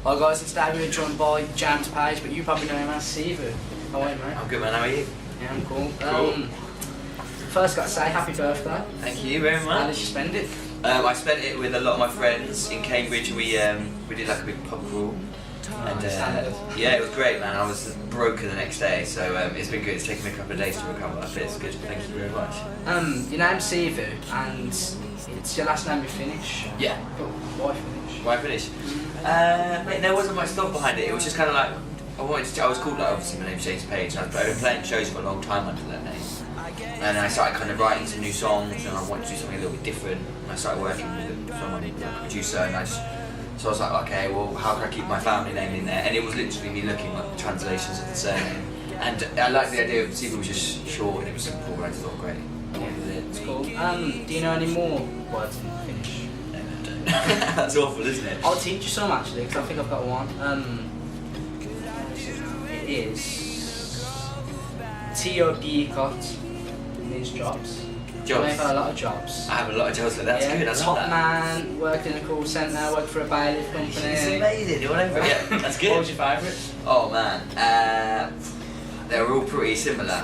Hi guys, and today we're joined by James Page, but you probably know him as Sivu. How are you, mate? I'm good, man. How are you? Yeah, I'm cool. Cool. First, got to say happy birthday. Thank you very much. How did you spend it? I spent it with a lot of my friends in Cambridge. We did like a big pub crawl, and yeah, it was great, man. I was broken the next day, so it's been good. It's taken me a couple of days to recover, but it's good. Thank you very much. Your name's Sivu, and it's your last name with Finnish. Yeah. But why Finnish? Why finish? Mate, there wasn't much thought behind it. It was just kind of like I was called, like, obviously my name's James Page, and I've been playing shows for a long time under that name. And I started kind of writing some new songs, and I wanted to do something a little bit different. And I started working with someone, like a producer, and so I was like, okay, well, how can I keep my family name in there? And it was literally me looking at the translations of the surname. And I liked the idea of Sivu was just short and it was simple, and I just thought, great, I wanted it. It's cool. Do you know any more words in Finnish? No, I don't. That's awful, isn't it? I'll teach you some actually, because I think I've got one. It is T-O-D-cot. Means jobs. Jobs. I've had a lot of jobs. I have a lot of jobs, but that's good. I love top that. man, worked in a call centre, worked for a bailiff company. It's amazing. You want to? Yeah, that's good. What was your favourite? Oh man, they were all pretty similar.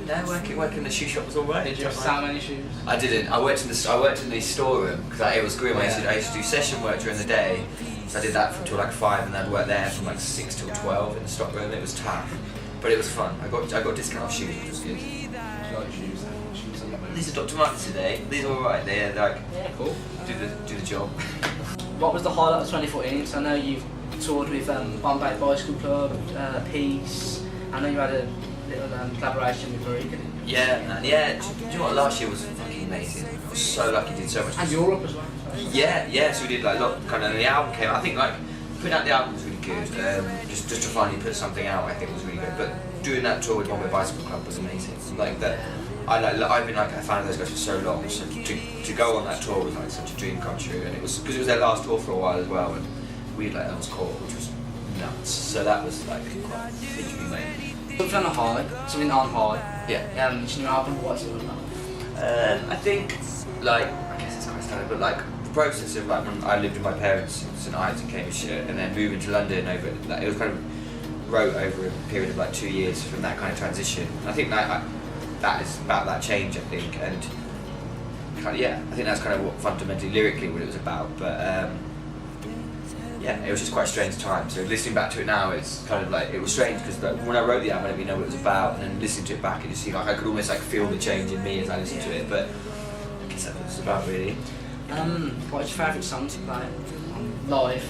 No, working the shoe shop was alright. Did you have so many shoes? I didn't. I worked in the storeroom because it was grim. I used to do session work during the day, so I did that until like 5, and then I'd work there from like 6 till 12 in the stock room. It was tough, but it was fun. I got discount off shoes, which was good. These are Dr. Martens today. These are alright. They're like cool. Do the job. What was the highlight of 2014? So I know you've toured with Bombay Bicycle Club, Peace. I know you had a little collaboration with Marika. Yeah, man. Yeah. Do you know what? Last year was fucking amazing. I was so lucky. Did so much. And Europe as well. Yeah. So we did like a lot. Kind of. And the album came out. I think like putting out the album was really good. Just to finally put something out, I think was really good. But doing that tour with Bombay Bicycle Club was amazing. Like that. I've been like a fan of those guys for so long, so to go on that tour was like such a dream come true, and it was because it was their last tour for a while as well, and we had like Elms Court, which was nuts. So that was like quite big to be made. Something on high, something on high. Yeah. It's new album. What's it all about? I think I guess it's quite standard, but like the process of like when I lived with my parents in St Ives in Cambridgeshire, and then moving to London it was kind of wrote over a period of like 2 years from that kind of transition. I think that is about that change, I think, and I think that's kind of what fundamentally lyrically what it was about. But it was just quite a strange time. So listening back to it now, it's kind of like it was strange because when I wrote the album, I didn't really know what it was about, and then listening to it back, it just seemed like I could almost like feel the change in me as I listened to it. But I guess that's what it's about, really. What's your favourite song to play live?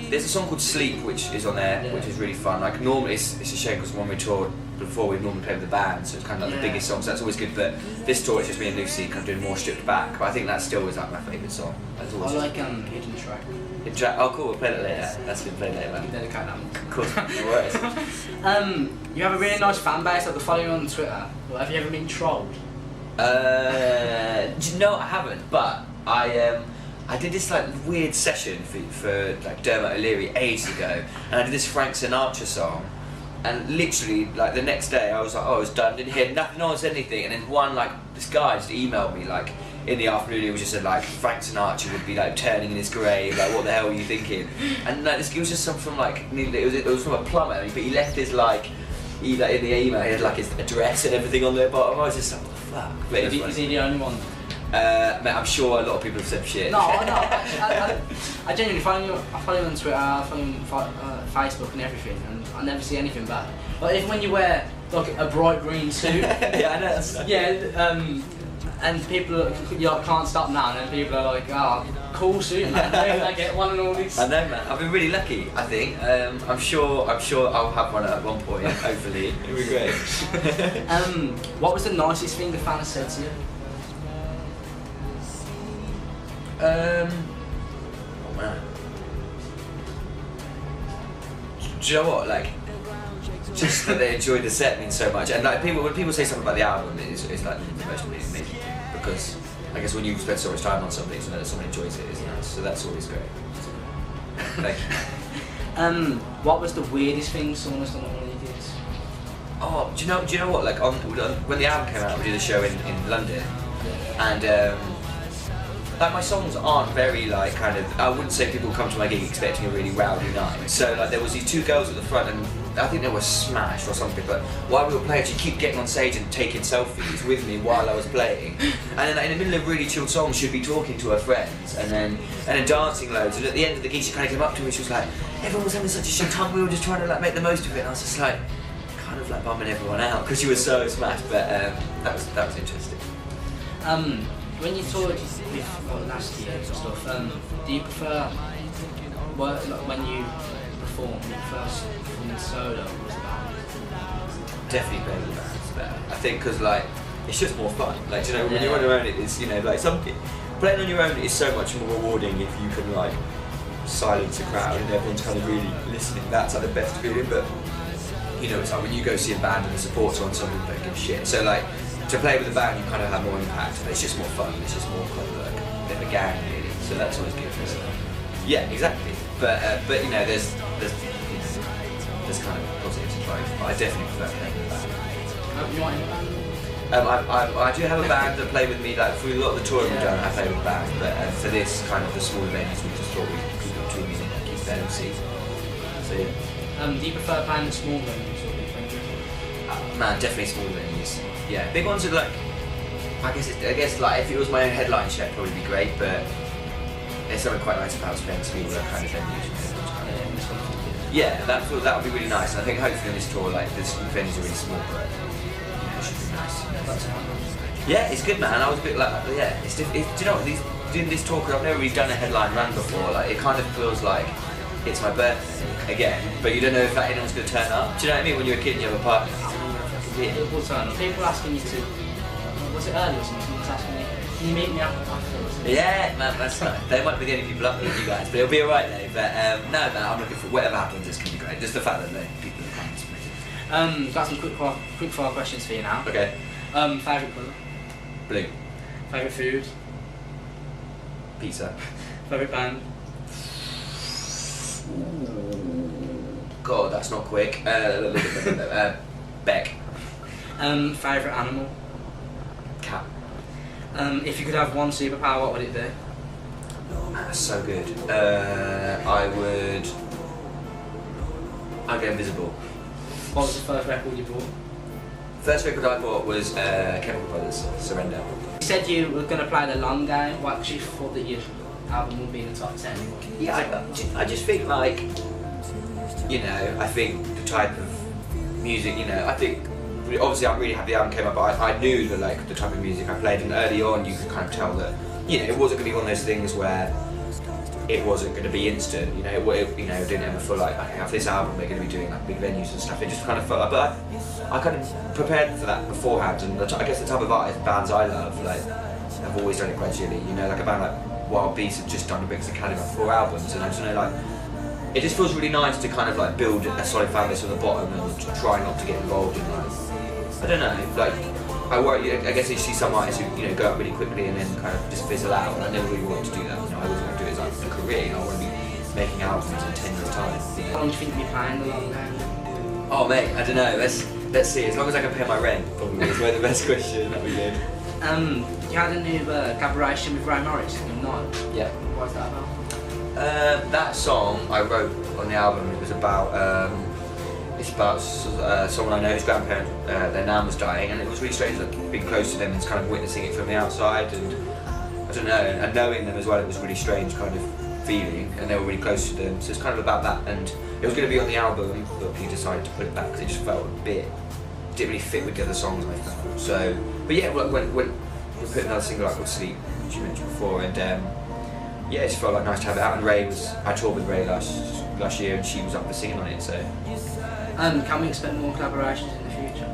There's a song called Sleep which is on there, which is really fun. Like normally it's a shame because when we toured before we normally play with the band, so it's kind of like the biggest song, so that's always good. But this tour it's just me and Lucy kind of doing more stripped back. But I think that still is like my favourite song. That's always I like Hidden Track. Oh cool, we'll play that later. That's been played later, man. Dedicate that one. Cool, no worries. You have a really nice fan base that they follow you on Twitter. Well, have you ever been trolled? Do you know, I haven't, but I did this like weird session for like Dermot O'Leary ages ago, and I did this Frank Sinatra song, and literally like the next day I was like, oh, it's done, didn't hear nothing, no one said anything, and then this guy just emailed me like in the afternoon. It was just said like Frank Sinatra would be like turning in his grave, like what the hell were you thinking? And like it was just something from like it was from a plumber, but he left his like in the email he had like his address and everything on the bottom. I was just like, what the fuck? But Is he the only one? Mate, I'm sure a lot of people have said shit. No. I genuinely follow you. I follow you on Twitter, I follow you on Facebook and everything, and I never see anything bad. But even when you wear like a bright green suit, yeah, I know. and people can't stop now, and then people are like, cool suit, man. I get one and all these. I know, man. I've been really lucky. I think. I'm sure I'll have one at one point. Hopefully, it'll be great. What was the nicest thing the fan has said to you? Oh man. Do you know what? Like, just that they enjoyed the set means so much. And like when people say something about the album, it's like the most amazing thing, because I guess when you spend so much time on something, to know that someone enjoys it is nice. So that's always great. Thank you. What was the weirdest thing someone has done on one of your gigs? Oh, do you know what? Like when the album came out, we did a show in London, and like my songs aren't very like kind of. I wouldn't say people come to my gig expecting a really rowdy night. So like there was these two girls at the front, and I think they were smashed or something. But while we were playing, she'd keep getting on stage and taking selfies with me while I was playing. And then like, in the middle of really chilled songs, she'd be talking to her friends and then dancing loads. And at the end of the gig, she kind of came up to me. She was like, "Everyone was having such a shit time. We were just trying to like make the most of it." And I was just like, kind of like bumming everyone out because she was so smashed. But that was interesting. When you toured with last year and stuff, do you prefer work like when you perform? Do you first perform solo or was it band? Definitely playing with bands better. I think because like it's just more fun. Like do you know when you're on your own, it's like playing on your own is so much more rewarding if you can like silence a crowd and everyone's kind of really listening. That's like the best feeling. But it's like when you go see a band and the support's on, some people don't give a shit. So like. To play with a band, you kind of have more impact, but it's just more fun. It's just more kind of like a bit of a gang, really. So that's always good for us. Yeah, exactly. But there's kind of positives and both. But I definitely prefer playing with a band. You want in a band? I do have a band that play with me. Like through a lot of the touring we've done, I play with a band. But for this kind of the smaller venues, we just thought we'd keep it between me and keep the MC. So yeah. Do you prefer playing small venues or big venues? Man, definitely small venues. Yeah, big ones are like, I guess like if it was my own headline show, it'd probably be great, but there's something quite nice about playing smaller kind of venues. Yeah, that would be really nice. And I think hopefully on this tour, like this venues are really small, but it should be nice. Yeah, it's good, man. I was a bit like, yeah, do you know what? Doing this tour, I've never really done a headline run before. Like it kind of feels like it's my birthday again, but you don't know if like, anyone's going to turn up. Do you know what I mean? When you're a kid and you have a party. People turn up. People asking you to. Was it earlier or something? Someone's asking you, "Can you meet me after?" Yeah, man, that's nice. They might be the only people up with you guys, but it'll be alright though. But no, man, I'm looking for whatever happens. It's gonna be great. Just the fact that people are coming. Got some quick fire questions for you now. Okay. Favourite colour? Blue. Favourite food? Pizza. Favourite band? God, that's not quick. Beck. Favourite animal? Cat. If you could have one superpower, what would it be? That's so good. I'd go invisible. What was the first record you bought? First record I bought was Chemical Brothers, Surrender. You said you were going to play the long game. What actually thought that your album would be in the top 10? Yeah, I just think like, I think the type of music, I think obviously I'm really happy the album came out, but I knew that like the type of music I played, and early on you could kind of tell that it wasn't going to be one of those things where it wasn't going to be instant. It didn't ever feel like okay, after this album we're going to be doing like big venues and stuff. It just kind of felt like, but I kind of prepared for that beforehand, and I guess the type of bands I love, like I've always done it gradually. Like a band like Wild Beasts have just done the Bricks Academy like 4 albums, and I just know like. It just feels really nice to kind of like build a solid fan base from the bottom and try not to get involved in like, I don't know, like I worry. I guess you see some artists who go up really quickly and then kind of just fizzle out, and I never really wanted to do that. I always want to do it as like a career. I want to be making albums in 10 years time. How long do you think you'll be playing the long game? Oh mate, I don't know. Let's see. As long as I can pay my rent, probably is the best question. That'd be good. You had a new collaboration with Ray Morris in Night. Yeah. What was that about? That song I wrote on the album. It was about it's about someone I know whose grandparents their nan was dying, and it was really strange like being close to them and kind of witnessing it from the outside, and I don't know, and knowing them as well. It was a really strange kind of feeling, and they were really close to them. So it's kind of about that, and it was going to be on the album, but he decided to put it back because it just felt a bit didn't really fit with the other songs I felt. So, but yeah, when we put another single out called Sleep, which you mentioned before, and yeah, it just felt like nice to have it out. And I toured with Ray last year, and she was up for singing on it. So, can we expect more collaborations in the future?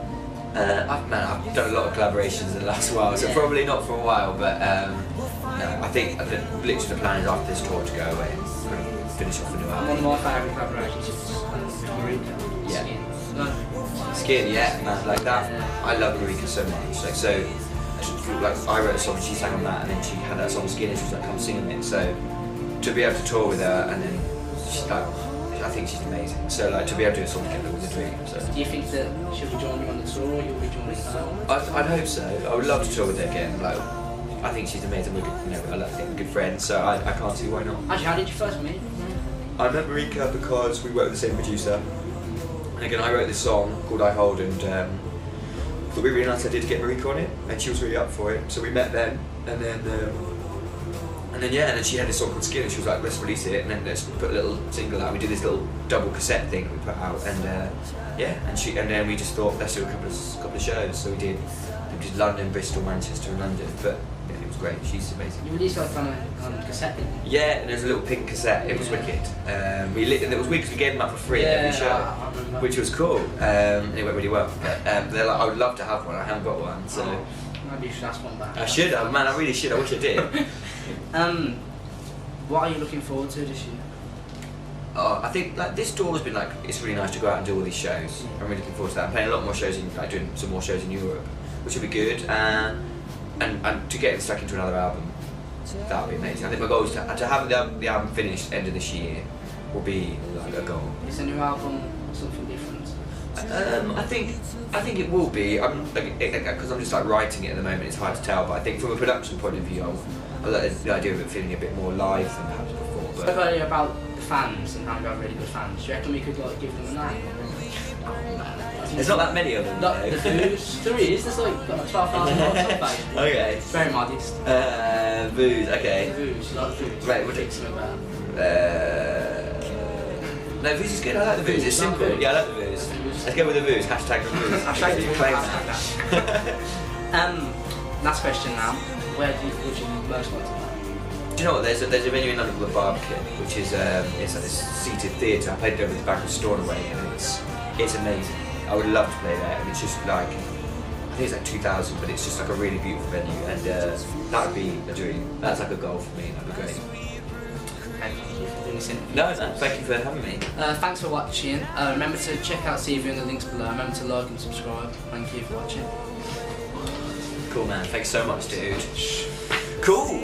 I've done a lot of collaborations in the last while, so probably not for a while. But no, I think literally the plan is after this tour to go away and kind of finish off a new album. One of my favourite collaborations is Marika. Yeah. Skin, yeah, man, like that. I love Marika so much. Like I wrote a song and she sang on that, and then she had that song Skin and she was like, come sing on it. So to be able to tour with her, and then she's like, I think she's amazing. So like to be able to do a song together was a dream. So. Do you think that she'll be joining you on the tour, or you'll be joining her? I'd hope so. I would love to tour with her again. Like I think she's amazing. We're good, you know, I think we're good friends, so I can't see why not. Actually, how did you first meet? I met Marika because we worked with the same producer. And again, I wrote this song called I Hold, and thought it would be a really nice idea to get Marika on it, and she was really up for it. So we met then, and then she had this song called Skin, and she was like, let's release it, and then let's put a little single out. We did this little double cassette thing that we put out, and then we just thought, let's do a couple of shows. So we did London, Bristol, Manchester, and London. But yeah, it was great. She's amazing. You released like on a cassette, didn't you? Yeah, and there was a little pink cassette. It was wicked. And it was weird because we gave them out for free at every show, which was cool. And it went really well. But they're like, I would love to have one. I haven't got one, so. Maybe you should ask one back. I should have, man. I really should. I wish I did. What are you looking forward to this year? I think like this tour has been like, it's really nice to go out and do all these shows. I'm really looking forward to that. I'm playing a lot more shows doing some more shows in Europe, which will be good. And to get stuck into another album, that would be amazing. I think my goal is to have the album finished end of this year will be like a goal. Is the new album something different? I think it will be. Because I'm just like writing it at the moment. It's hard to tell, but I think from a production point of view, I like the idea of it feeling a bit more live than perhaps before. But talk earlier about the fans and how you have really good fans. Do you reckon we could like give them a name? There's not that many of them. Like the Boos. There is. There's like 12,000 likes on Facebook. Okay. It's very modest. Boos. Okay. The Boos. You like the Boos? Right. What do you think about? No, Boos is good. I like the Boos. It's simple. Yeah, I like the Boos. Let's go with the Boos. Hashtag the Boos. Hashtag the Boos. Claim that. Last question now. Where would you most like to play? Do you know what? There's a venue in London called the Barbican, which is it's like this seated theatre. I played there with the back of Stornoway, and it's amazing. I would love to play there, and it's just like, I think it's like 2,000, but it's just like a really beautiful venue, and that would be a dream. That's like a goal for me. That'd be great. Thank you for doing this interview. No, thank you for having me. Thanks for watching. Remember to check out Sivu in the links below. Remember to like and subscribe. Thank you for watching. Cool, man. Thanks so much, dude. Cool.